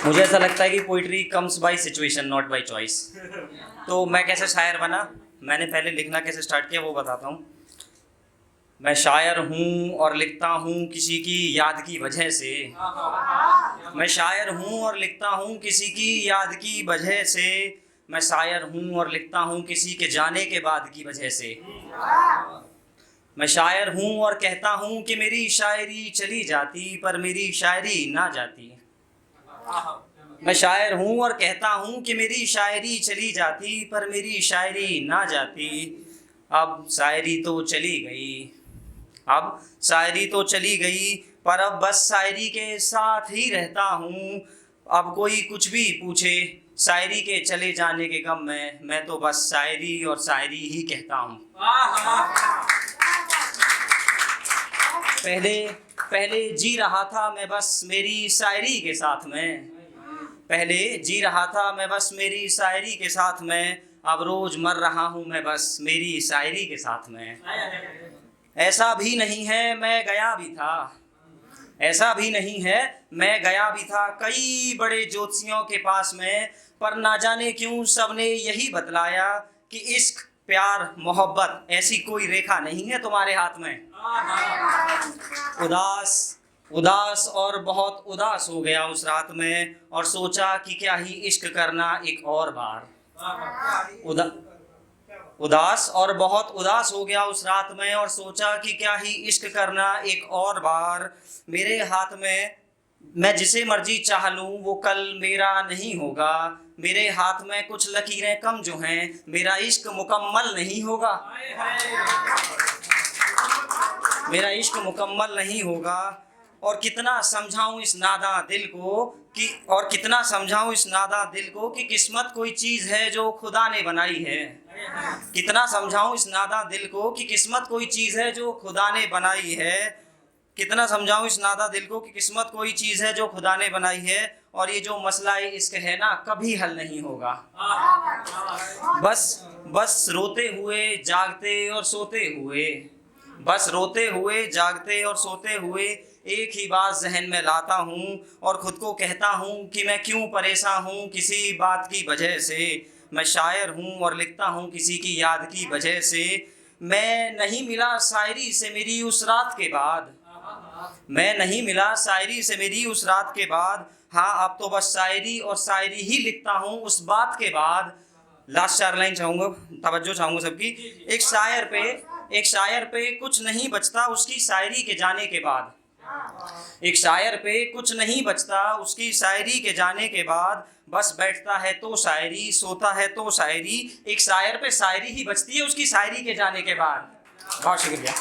मुझे ऐसा लगता है कि poetry comes by situation not by choice. तो मैं कैसे शायर बना, मैंने पहले लिखना कैसे स्टार्ट किया वो बताता हूँ। मैं शायर हूँ और लिखता हूँ किसी की याद की वजह से। मैं शायर हूँ और लिखता हूँ किसी की याद की वजह से। मैं शायर हूँ और लिखता हूँ किसी के जाने के बाद की वजह से। मैं शायर हूँ और कहता हूँ कि मेरी शायरी चली जाती पर मेरी शायरी ना जाती। मैं शायर हूँ और कहता हूँ कि मेरी शायरी चली जाती पर मेरी शायरी ना जाती। अब शायरी तो चली गई, अब शायरी तो चली गई, पर अब बस शायरी के साथ ही रहता हूँ। अब कोई कुछ भी पूछे शायरी के चले जाने के गम में, मैं तो बस शायरी और शायरी ही कहता हूँ। पहले पहले जी रहा था मैं बस मेरी शायरी के साथ में। पहले जी रहा था मैं बस मेरी शायरी के साथ में। अब रोज मर रहा हूँ मैं बस मेरी शायरी के साथ में। ऐसा भी नहीं है मैं गया भी था, ऐसा भी नहीं है मैं गया भी था कई बड़े ज्योतिषियों के पास में, पर ना जाने क्यों सबने यही बतलाया कि इश्क प्यार मोहब्बत ऐसी कोई रेखा नहीं है तुम्हारे हाथ में। उदास उदास और बहुत उदास हो गया उस रात में, और सोचा कि क्या ही इश्क करना एक और बार। उदा उदास और बहुत उदास हो गया उस रात में, और सोचा कि क्या ही इश्क करना एक और बार। मेरे हाथ में मैं जिसे मर्जी चाह लूँ वो कल मेरा नहीं होगा। मेरे हाथ में कुछ लकीरें कम जो हैं, मेरा इश्क मुकम्मल नहीं होगा। मेरा इश्क मुकम्मल नहीं होगा। और कितना समझाऊं इस नादा दिल को कि किस्मत कोई चीज़ है जो खुदा ने बनाई है। कितना समझाऊं इस नादा दिल को कि किस्मत कोई चीज़ है जो खुदा ने बनाई है। कितना समझाऊं इस नादा दिल को कि किस्मत कोई चीज़ है जो खुदा ने बनाई है। और ये जो मसला इश्क है ना कभी हल नहीं होगा। बस बस रोते हुए जागते और सोते हुए, बस रोते हुए जागते और सोते हुए एक ही बात जहन में लाता हूँ, और ख़ुद को कहता हूँ कि मैं क्यों परेशान हूँ किसी बात की वजह से। मैं शायर हूँ और लिखता हूँ किसी की याद की वजह से। मैं नहीं मिला शायरी से मेरी उस रात के बाद, मैं नहीं मिला शायरी से मेरी उस रात के बाद। हाँ अब तो बस शायरी और शायरी ही लिखता हूँ उस बात के बाद। लास्ट 4 लाइन चाहूँगा, तवज्जो चाहूँगा सबकी। एक शायर पे कुछ नहीं बचता उसकी शायरी के जाने के बाद। एक शायर पे कुछ नहीं बचता उसकी शायरी के जाने के बाद। बस बैठता है तो शायरी, सोता है तो शायरी। एक शायर पे शायरी ही बचती है उसकी शायरी के जाने के बाद। बहुत शुक्रिया।